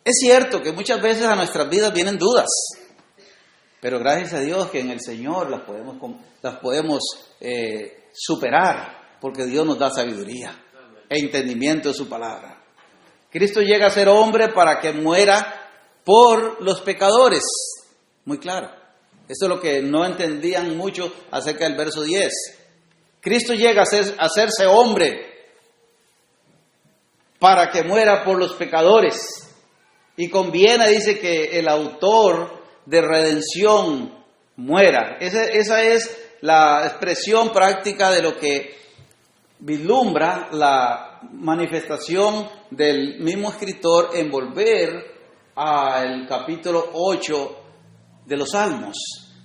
Es cierto que muchas veces a nuestras vidas vienen dudas, pero gracias a Dios que en el Señor las podemos superar, porque Dios nos da sabiduría e entendimiento de su palabra. Cristo llega a ser hombre para que muera por los pecadores. Muy claro. Esto es lo que no entendían mucho acerca del verso 10. Cristo llega a hacerse hombre para que muera por los pecadores. Y conviene, dice, que el autor de redención muera. Esa es la expresión práctica de lo que vislumbra la manifestación del mismo escritor en volver al capítulo 8 de los Salmos,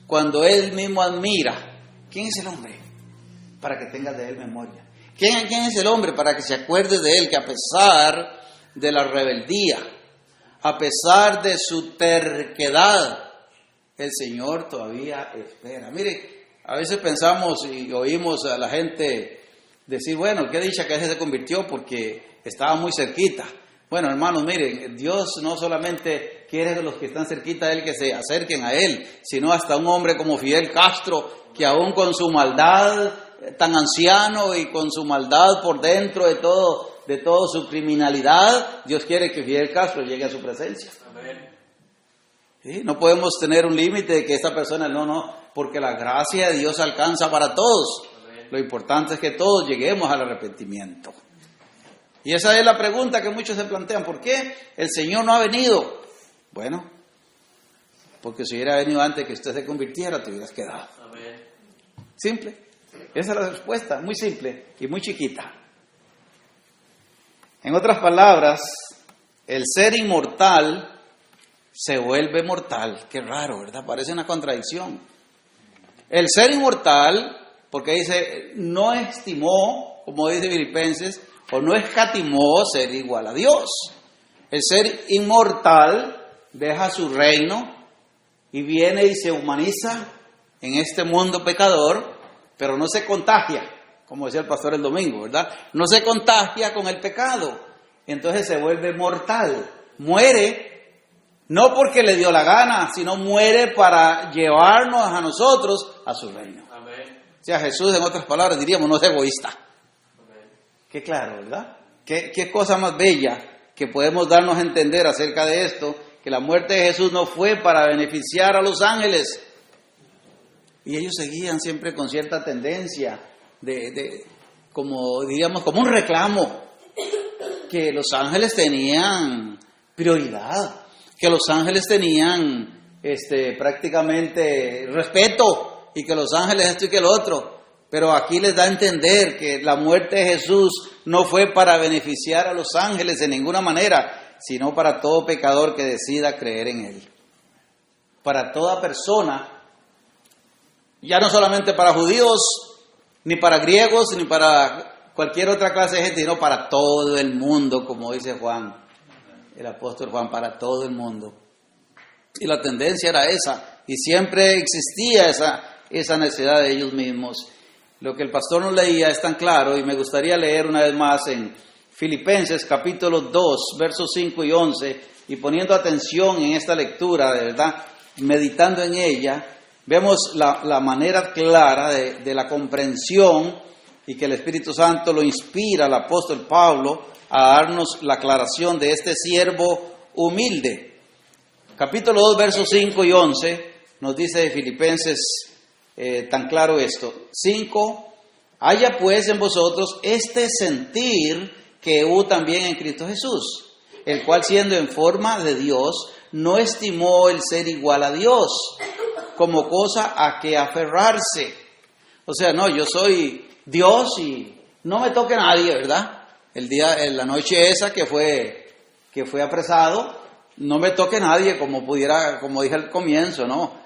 cuando él mismo admira, ¿quién es el hombre? Para que tengas de él memoria. ¿Quién es el hombre? Para que se acuerde de él, que a pesar de la rebeldía, a pesar de su terquedad, el Señor todavía espera. Mire, a veces pensamos y oímos a la gente decir, bueno, qué dicha que ese se convirtió porque estaba muy cerquita. Bueno, hermanos, miren, Dios no solamente quiere que los que están cerquita de Él que se acerquen a Él, sino hasta un hombre como Fidel Castro, que aún con su maldad tan anciano y con su maldad por dentro de todo su criminalidad, Dios quiere que Fidel Castro llegue a su presencia. Amén. ¿Sí? No podemos tener un límite de que esta persona, no, porque la gracia de Dios alcanza para todos. Amén. Lo importante es que todos lleguemos al arrepentimiento. Y esa es la pregunta que muchos se plantean. ¿Por qué el Señor no ha venido? Bueno, porque si hubiera venido antes que usted se convirtiera, te hubieras quedado. Amén. Simple. Esa es la respuesta, muy simple y muy chiquita. En otras palabras, el ser inmortal se vuelve mortal. Qué raro, ¿verdad? Parece una contradicción. El ser inmortal, porque dice, no estimó, como dice Filipenses, o no escatimó ser igual a Dios. El ser inmortal deja su reino y viene y se humaniza en este mundo pecador, pero no se contagia, como decía el pastor el domingo, ¿verdad? No se contagia con el pecado, entonces se vuelve mortal, muere, no porque le dio la gana, sino muere para llevarnos a nosotros a su reino. Amén. O sea, Jesús, en otras palabras, diríamos, no es egoísta. Amén. Qué claro, ¿verdad? Qué cosa más bella que podemos darnos a entender acerca de esto, que la muerte de Jesús no fue para beneficiar a los ángeles. Y ellos seguían siempre con cierta tendencia como diríamos, como un reclamo, que los ángeles tenían prioridad, que los ángeles tenían prácticamente respeto, y que los ángeles esto y que lo otro. Pero aquí les da a entender que la muerte de Jesús no fue para beneficiar a los ángeles de ninguna manera, sino para todo pecador que decida creer en Él. Para toda persona, ya no solamente para judíos, ni para griegos, ni para cualquier otra clase de gente, sino para todo el mundo, como dice Juan, el apóstol Juan, para todo el mundo. Y la tendencia era esa, y siempre existía esa necesidad de ellos mismos. Lo que el pastor nos leía es tan claro, y me gustaría leer una vez más en Filipenses capítulo 2, versos 5 y 11, y poniendo atención en esta lectura, de verdad, meditando en ella, vemos la manera clara de la comprensión, y que el Espíritu Santo lo inspira al apóstol Pablo a darnos la aclaración de este siervo humilde. Capítulo 2, versos 5 y 11, nos dice de Filipenses tan claro esto. 5, haya pues en vosotros este sentir que hubo también en Cristo Jesús, el cual siendo en forma de Dios, no estimó el ser igual a Dios como cosa a que aferrarse. O sea, no, yo soy Dios y no me toque nadie, ¿verdad? En la noche esa que fue apresado, no me toque nadie, como dije al comienzo, ¿no?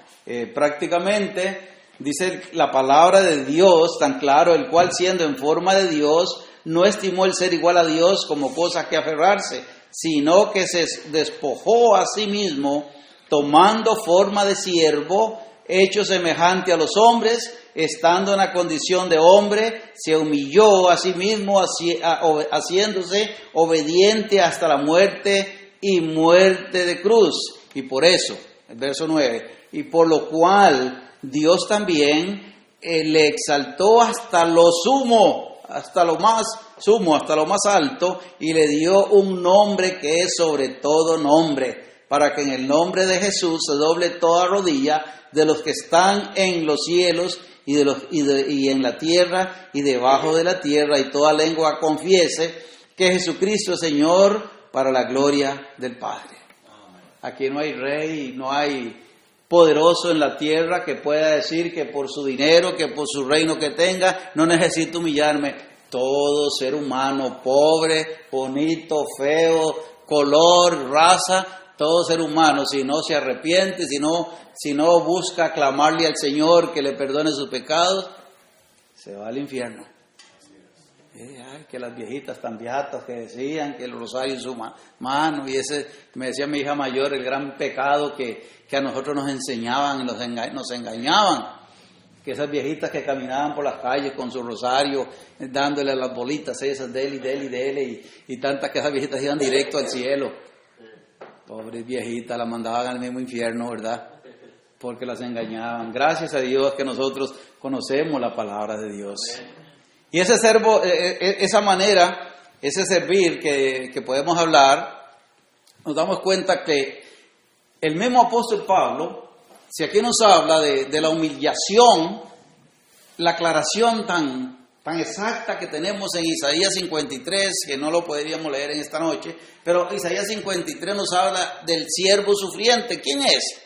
Prácticamente dice la palabra de Dios tan claro, el cual siendo en forma de Dios, no estimó el ser igual a Dios como cosa que aferrarse, sino que se despojó a sí mismo, tomando forma de siervo, hecho semejante a los hombres, estando en la condición de hombre, se humilló a sí mismo, haciéndose obediente hasta la muerte y muerte de cruz. Y por eso, el verso 9, y por lo cual Dios también le exaltó hasta lo sumo, hasta lo más sumo, hasta lo más alto, y le dio un nombre que es sobre todo nombre, para que en el nombre de Jesús se doble toda rodilla de los que están en los cielos y en la tierra y debajo de la tierra, y toda lengua confiese que Jesucristo es Señor, para la gloria del Padre. Aquí no hay rey, no hay poderoso en la tierra que pueda decir que por su dinero, que por su reino que tenga, no necesito humillarme. Todo ser humano, pobre, bonito, feo, color, raza, todo ser humano, si no se arrepiente, si no busca clamarle al Señor que le perdone sus pecados, se va al infierno. Ay, que las viejitas tan beatas que decían que el rosario en su mano, y ese, me decía mi hija mayor, el gran pecado que a nosotros nos enseñaban y nos engañaban, que esas viejitas que caminaban por las calles con su rosario, dándole las bolitas esas de él y tantas, que esas viejitas iban directo al cielo. Pobres viejitas, las mandaban al mismo infierno, ¿verdad? Porque las engañaban. Gracias a Dios que nosotros conocemos la palabra de Dios. Y ese servo, esa manera, ese servir que podemos hablar, nos damos cuenta que el mismo apóstol Pablo, si aquí nos habla de la humillación, la aclaración tan exacta que tenemos en Isaías 53, que no lo podríamos leer en esta noche, pero Isaías 53 nos habla del siervo sufriente. ¿Quién es?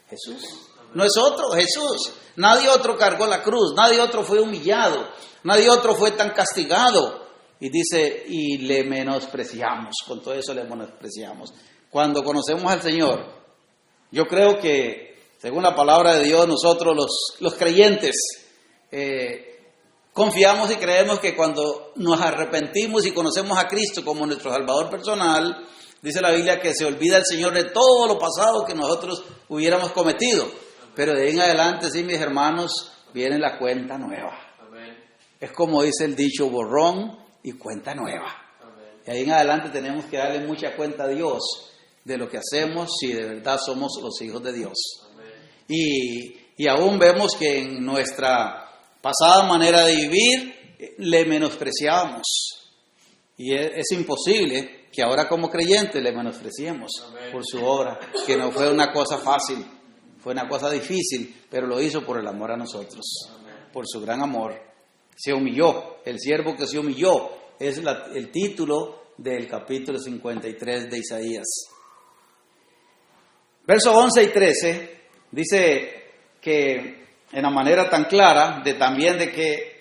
Jesús. No es otro, Jesús. Nadie otro cargó la cruz, nadie otro fue humillado, nadie otro fue tan castigado. y dice, y le menospreciamos, con todo eso le menospreciamos. Cuando conocemos al Señor, yo creo que, según la palabra de Dios, nosotros los creyentes confiamos y creemos que cuando nos arrepentimos y conocemos a Cristo como nuestro Salvador personal, dice la Biblia que se olvida el Señor de todo lo pasado que nosotros hubiéramos cometido. Pero de ahí en adelante, sí, mis hermanos, viene la cuenta nueva. Amén. Es como dice el dicho, borrón y cuenta nueva. Amén. Y ahí en adelante tenemos que darle mucha cuenta a Dios de lo que hacemos si de verdad somos los hijos de Dios. Y aún vemos que en nuestra pasada manera de vivir le menospreciábamos. Y es imposible que ahora como creyentes le menospreciemos. Amén. Por su obra, que no fue una cosa fácil, fue una cosa difícil, pero lo hizo por el amor a nosotros. Amén. Por su gran amor. Se humilló, el siervo que se humilló, es el título del capítulo 53 de Isaías. Versos 11 y 13 dice que en la manera tan clara de que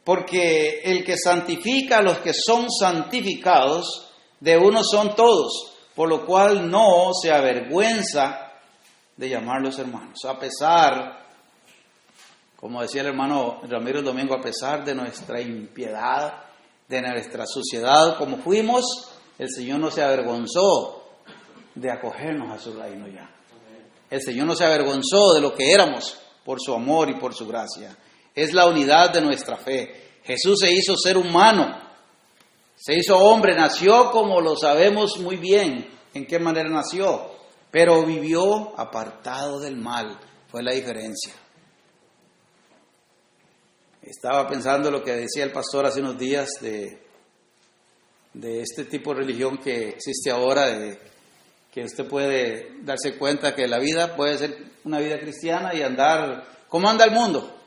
porque el que santifica a los que son santificados, de uno son todos, por lo cual no se avergüenza de llamarlos hermanos. A pesar, como decía el hermano Ramiro el domingo, a pesar de nuestra impiedad, de nuestra suciedad como fuimos, el Señor no se avergonzó de acogernos a su reino ya. El Señor no se avergonzó de lo que éramos por su amor y por su gracia. Es la unidad de nuestra fe. Jesús se hizo ser humano, se hizo hombre, nació como lo sabemos muy bien en qué manera nació, pero vivió apartado del mal, fue la diferencia. Estaba pensando lo que decía el pastor hace unos días de este tipo de religión que existe ahora, que usted puede darse cuenta que la vida puede ser una vida cristiana y andar como anda el mundo.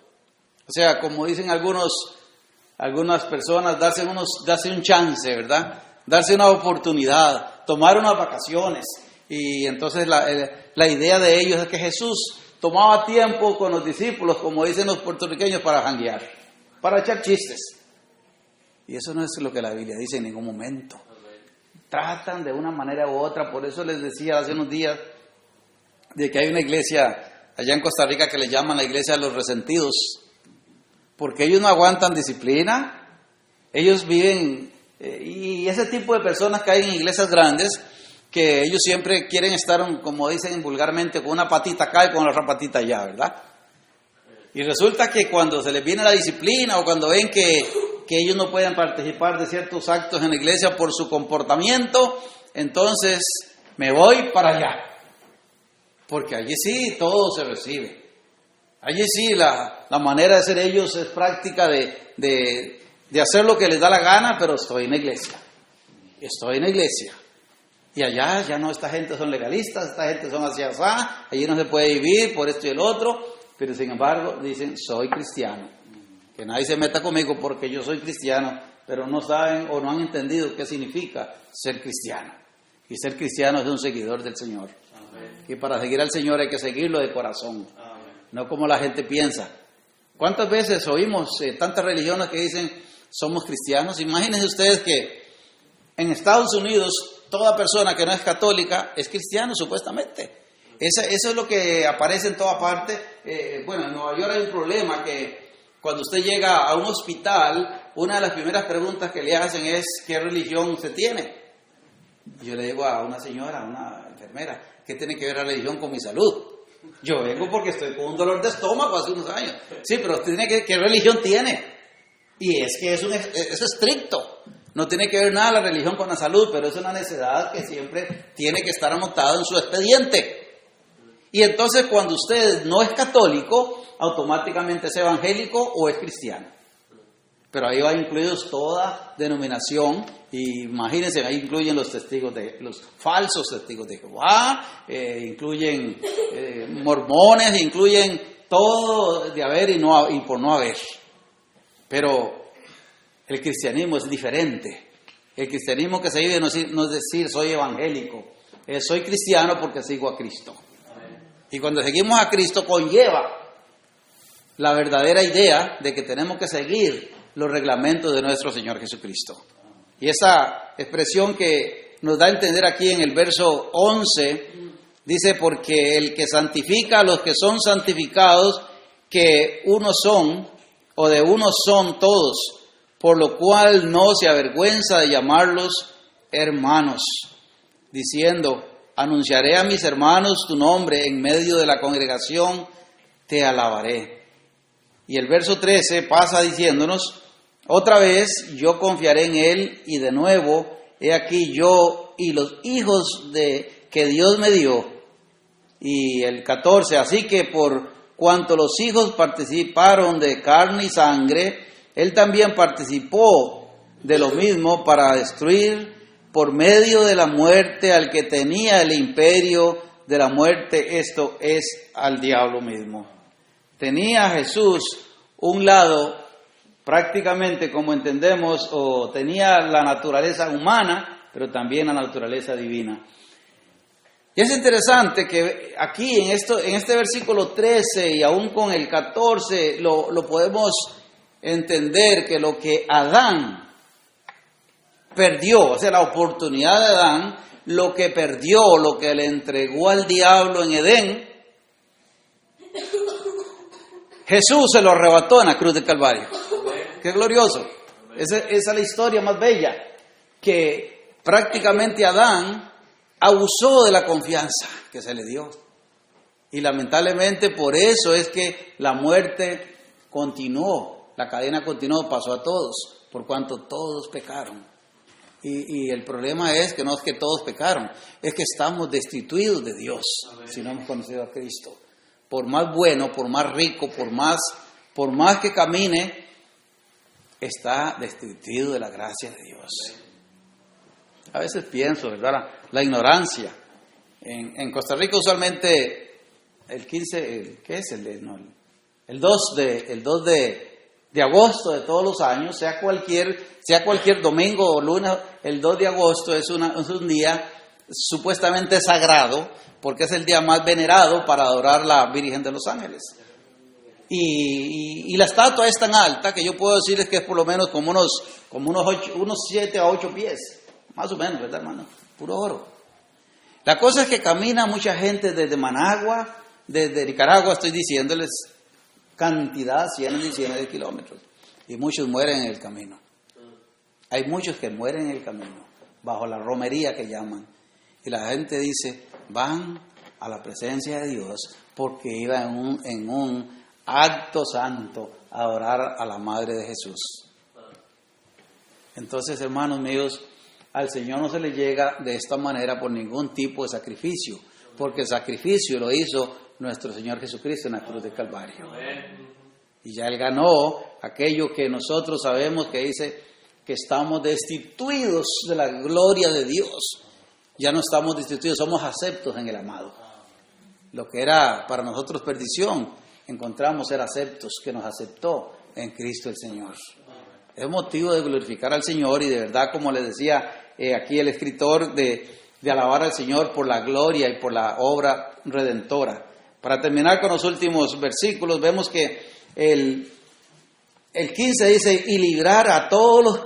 O sea, como dicen algunas personas, darse un chance, ¿verdad? Darse una oportunidad, tomar unas vacaciones. Y entonces la idea de ellos es que Jesús tomaba tiempo con los discípulos, como dicen los puertorriqueños, para janguear, para echar chistes. Y eso no es lo que la Biblia dice en ningún momento. Tratan de una manera u otra, por eso les decía hace unos días de que hay una iglesia allá en Costa Rica que le llaman la iglesia de los resentidos, porque ellos no aguantan disciplina, ellos viven, y ese tipo de personas que hay en iglesias grandes, que ellos siempre quieren estar, como dicen vulgarmente, con una patita acá y con la otra patita allá, ¿verdad? Y resulta que cuando se les viene la disciplina o cuando ven que ellos no pueden participar de ciertos actos en la iglesia por su comportamiento, entonces me voy para allá, porque allí sí todo se recibe. Allí sí la manera de ser ellos es práctica de hacer lo que les da la gana, pero estoy en la iglesia. Y allá ya no, esta gente son legalistas, esta gente son hacia allá, allí no se puede vivir por esto y el otro, pero sin embargo dicen, soy cristiano. Que nadie se meta conmigo porque yo soy cristiano, pero no saben o no han entendido qué significa ser cristiano. Y ser cristiano es un seguidor del Señor. Amén. Y para seguir al Señor hay que seguirlo de corazón. Amén. No como la gente piensa. ¿Cuántas veces oímos tantas religiones que dicen somos cristianos? Imagínense ustedes que en Estados Unidos toda persona que no es católica es cristiano supuestamente. Eso es lo que aparece en toda parte. Bueno, en Nueva York hay un problema que cuando usted llega a un hospital, una de las primeras preguntas que le hacen es ¿qué religión usted tiene? Yo le digo a una señora, a una enfermera, ¿qué tiene que ver la religión con mi salud? Yo vengo porque estoy con un dolor de estómago hace unos años. Sí, pero usted tiene ¿qué religión tiene? Y es que es estricto. No tiene que ver nada la religión con la salud, pero es una necesidad que siempre tiene que estar anotada en su expediente. Y entonces cuando usted no es católico, automáticamente es evangélico o es cristiano. Pero ahí va incluidos toda denominación, y imagínense, ahí incluyen los falsos testigos de Jehová, incluyen mormones, incluyen todo de haber y por no haber. Pero el cristianismo es diferente. El cristianismo que se vive no es decir soy evangélico, soy cristiano porque sigo a Cristo. Y cuando seguimos a Cristo conlleva la verdadera idea de que tenemos que seguir los reglamentos de nuestro Señor Jesucristo. Y esa expresión que nos da a entender aquí en el verso 11, dice, porque el que santifica a los que son santificados, que uno son, o de uno son todos, por lo cual no se avergüenza de llamarlos hermanos, diciendo, anunciaré a mis hermanos tu nombre, en medio de la congregación te alabaré. Y el verso 13 pasa diciéndonos, otra vez yo confiaré en él, y de nuevo, he aquí yo y los hijos que Dios me dio. Y el 14, así que por cuanto los hijos participaron de carne y sangre, él también participó de lo mismo para destruir por medio de la muerte al que tenía el imperio de la muerte, esto es, al diablo mismo. Tenía Jesús un lado prácticamente, como entendemos, o tenía la naturaleza humana, pero también la naturaleza divina. Y es interesante que aquí en este versículo 13 y aún con el 14 lo podemos entender, que lo que Adán perdió, o sea, la oportunidad de Adán, lo que perdió, lo que le entregó al diablo en Edén, Jesús se lo arrebató en la cruz del Calvario. ¡Qué glorioso! Esa es la historia más bella, que prácticamente Adán abusó de la confianza que se le dio. Y lamentablemente por eso es que la muerte continuó, la cadena continuó, pasó a todos, por cuanto todos pecaron. Y el problema es que no es que todos pecaron, es que estamos destituidos de Dios. Amén. Si no hemos conocido a Cristo. Por más bueno, por más rico, por más que camine, está destituido de la gracia de Dios. A veces pienso, ¿verdad? La ignorancia. En Costa Rica usualmente el 15, ¿qué es? El 2 de agosto de todos los años, sea cualquier domingo o lunes, el 2 de agosto es un día supuestamente sagrado, porque es el día más venerado para adorar a la Virgen de los Ángeles. Y la estatua es tan alta que yo puedo decirles que es por lo menos como unos 7 a 8 pies. Más o menos, ¿verdad, hermano? Puro oro. La cosa es que camina mucha gente desde Managua, desde Nicaragua, estoy diciéndoles cantidad, cientos y cientos de kilómetros. Y muchos mueren en el camino. Hay muchos que mueren en el camino, bajo la romería que llaman. Y la gente dice, van a la presencia de Dios porque iban en un acto santo a adorar a la Madre de Jesús. Entonces, hermanos míos, al Señor no se le llega de esta manera por ningún tipo de sacrificio, porque el sacrificio lo hizo nuestro Señor Jesucristo en la cruz del Calvario. Y ya Él ganó aquello que nosotros sabemos que dice que estamos destituidos de la gloria de Dios. Ya no estamos destituidos, somos aceptos en el amado. Lo que era para nosotros perdición, encontramos ser aceptos, que nos aceptó en Cristo el Señor. Es motivo de glorificar al Señor y de verdad, como le decía aquí el escritor, de alabar al Señor por la gloria y por la obra redentora. Para terminar con los últimos versículos, vemos que el 15 dice, y librar a todos los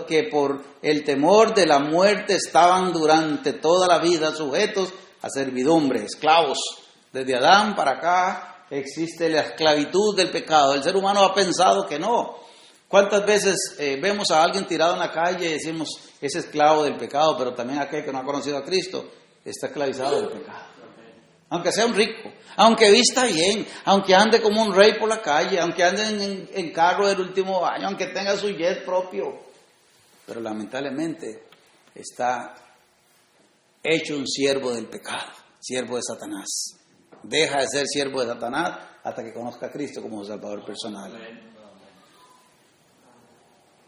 que por el temor de la muerte estaban durante toda la vida sujetos a servidumbre, esclavos. Desde Adán para acá existe la esclavitud del pecado. El ser humano ha pensado que no. ¿Cuántas veces vemos a alguien tirado en la calle y decimos, es esclavo del pecado, pero también aquel que no ha conocido a Cristo está esclavizado del pecado? Aunque sea un rico, aunque vista bien, aunque ande como un rey por la calle, aunque ande en carro del último año, aunque tenga su jet propio, pero lamentablemente está hecho un siervo del pecado, siervo de Satanás. Deja de ser siervo de Satanás hasta que conozca a Cristo como su Salvador personal.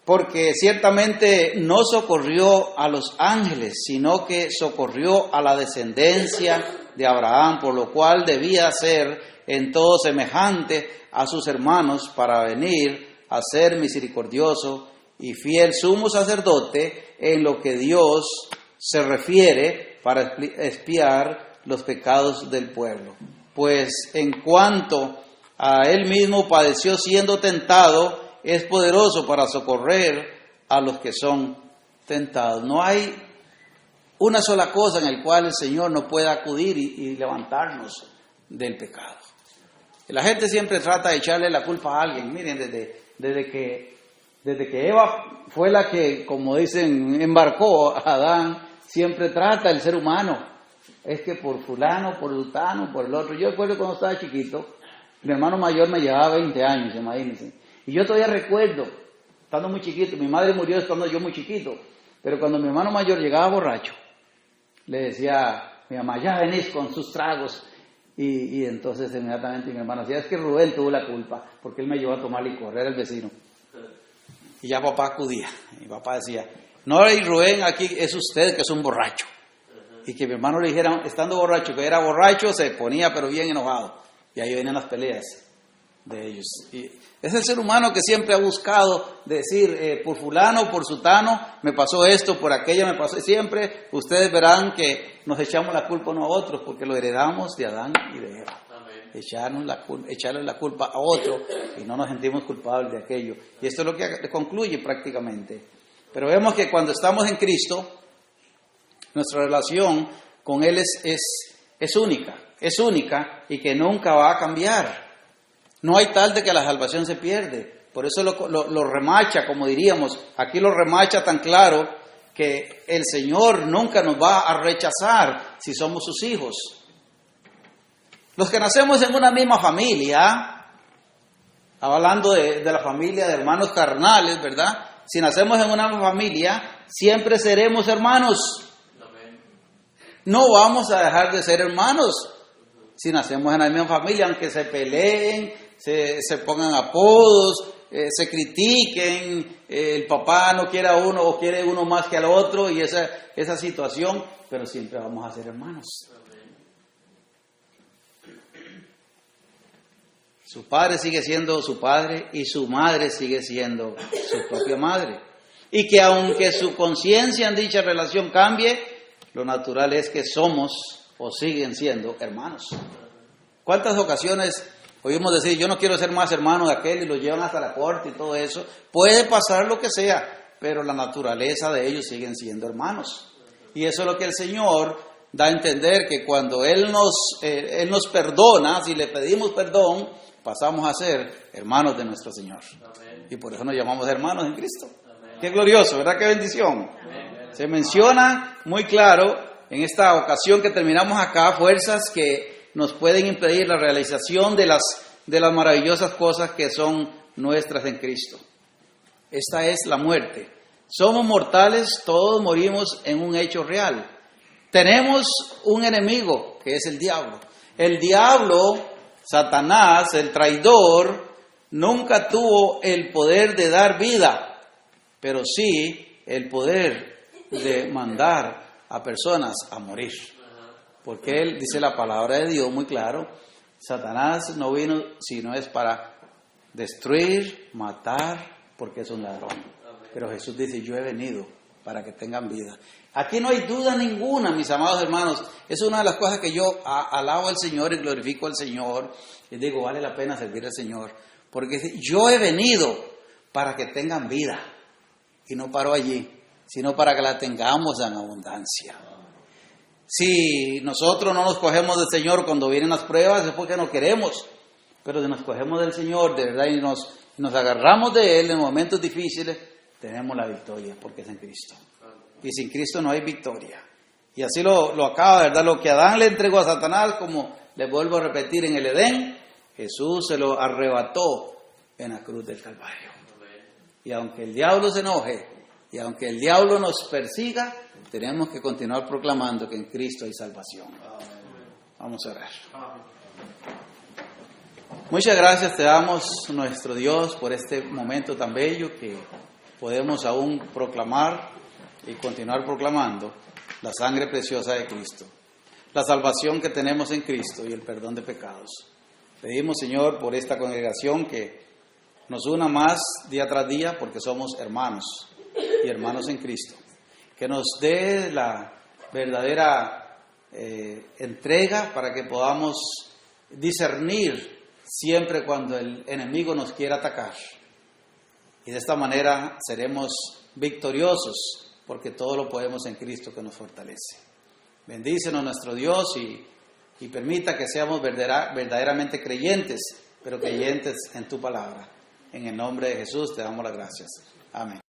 Porque ciertamente no socorrió a los ángeles, sino que socorrió a la descendencia de Abraham, por lo cual debía ser en todo semejante a sus hermanos para venir a ser misericordioso y fiel sumo sacerdote en lo que Dios se refiere para expiar los pecados del pueblo. Pues en cuanto a Él mismo padeció siendo tentado, es poderoso para socorrer a los que son tentados. No hay una sola cosa en la cual el Señor no pueda acudir y levantarnos del pecado. La gente siempre trata de echarle la culpa a alguien. Miren, desde que Eva fue la que, como dicen, embarcó a Adán, siempre trata el ser humano. Es que por fulano, por sultano, por el otro. Yo recuerdo cuando estaba chiquito, mi hermano mayor me llevaba 20 años, imagínense. Y yo todavía recuerdo, estando muy chiquito, mi madre murió estando yo muy chiquito, pero cuando mi hermano mayor llegaba borracho, le decía a mi mamá, ya venís con sus tragos. Y entonces inmediatamente mi hermano decía, es que Rubén tuvo la culpa, porque él me llevó a tomar licor, era el vecino. Y ya papá acudía, mi papá decía, no hay Rubén, aquí es usted que es un borracho. Y que mi hermano le dijera, estando borracho, que era borracho, se ponía pero bien enojado. Y ahí venían las peleas de ellos. Y es el ser humano que siempre ha buscado decir, por fulano, por sutano, me pasó esto, por aquella me pasó. Siempre ustedes verán que nos echamos la culpa unos a otros, porque lo heredamos de Adán y de Eva. Echarle la culpa a otro y no nos sentimos culpables de aquello. Y esto es lo que concluye prácticamente. Pero vemos que cuando estamos en Cristo, nuestra relación con Él es única y que nunca va a cambiar. No hay tal de que la salvación se pierde. Por eso lo remacha, como diríamos, aquí lo remacha tan claro que el Señor nunca nos va a rechazar si somos sus hijos. Los que nacemos en una misma familia, hablando de la familia de hermanos carnales, ¿verdad? Si nacemos en una misma familia, siempre seremos hermanos. No vamos a dejar de ser hermanos si nacemos en la misma familia, aunque se peleen, se pongan apodos, se critiquen, el papá no quiere a uno o quiere uno más que al otro y esa situación, pero siempre vamos a ser hermanos. Su padre sigue siendo su padre y su madre sigue siendo su propia madre. Y que aunque su conciencia en dicha relación cambie, lo natural es que somos o siguen siendo hermanos. ¿Cuántas ocasiones oímos decir, yo no quiero ser más hermano de aquel, y lo llevan hasta la corte y todo eso? Puede pasar lo que sea, pero la naturaleza de ellos siguen siendo hermanos. Y eso es lo que el Señor da a entender, que cuando Él nos perdona, si le pedimos perdón, pasamos a ser hermanos de nuestro Señor. Amén. Y por eso nos llamamos hermanos en Cristo. Amén. Qué glorioso, ¿verdad? Qué bendición. Amén. Se menciona muy claro en esta ocasión que terminamos acá fuerzas que nos pueden impedir la realización de las maravillosas cosas que son nuestras en Cristo. Esta es la muerte. Somos mortales, todos morimos en un hecho real. Tenemos un enemigo que es el diablo. El diablo, Satanás, el traidor, nunca tuvo el poder de dar vida, pero sí el poder de mandar a personas a morir. Porque él, dice la palabra de Dios muy claro, Satanás no vino sino es para destruir, matar, porque es un ladrón. Pero Jesús dice, yo he venido para que tengan vida. Aquí no hay duda ninguna, mis amados hermanos. Es una de las cosas que yo alabo al Señor y glorifico al Señor. Y digo, vale la pena servir al Señor. Porque yo he venido para que tengan vida. Y no paro allí, sino para que la tengamos en abundancia. Si nosotros no nos cogemos del Señor cuando vienen las pruebas, es porque no queremos. Pero si nos cogemos del Señor, de verdad, y nos agarramos de Él en momentos difíciles, tenemos la victoria, porque es en Cristo. Y sin Cristo no hay victoria. Y así lo acaba, ¿verdad? Lo que Adán le entregó a Satanás, como le vuelvo a repetir en el Edén, Jesús se lo arrebató en la cruz del Calvario. Y aunque el diablo se enoje, y aunque el diablo nos persiga, tenemos que continuar proclamando que en Cristo hay salvación. Vamos a orar. Muchas gracias te damos, nuestro Dios, por este momento tan bello que podemos aún proclamar y continuar proclamando la sangre preciosa de Cristo, la salvación que tenemos en Cristo y el perdón de pecados. Pedimos, Señor, por esta congregación que nos una más día tras día, porque somos hermanos y hermanos en Cristo. Que nos dé la verdadera entrega para que podamos discernir siempre cuando el enemigo nos quiera atacar. Y de esta manera seremos victoriosos, porque todo lo podemos en Cristo que nos fortalece. Bendícenos nuestro Dios y permita que seamos verdaderamente creyentes, pero creyentes en tu palabra. En el nombre de Jesús te damos las gracias. Amén.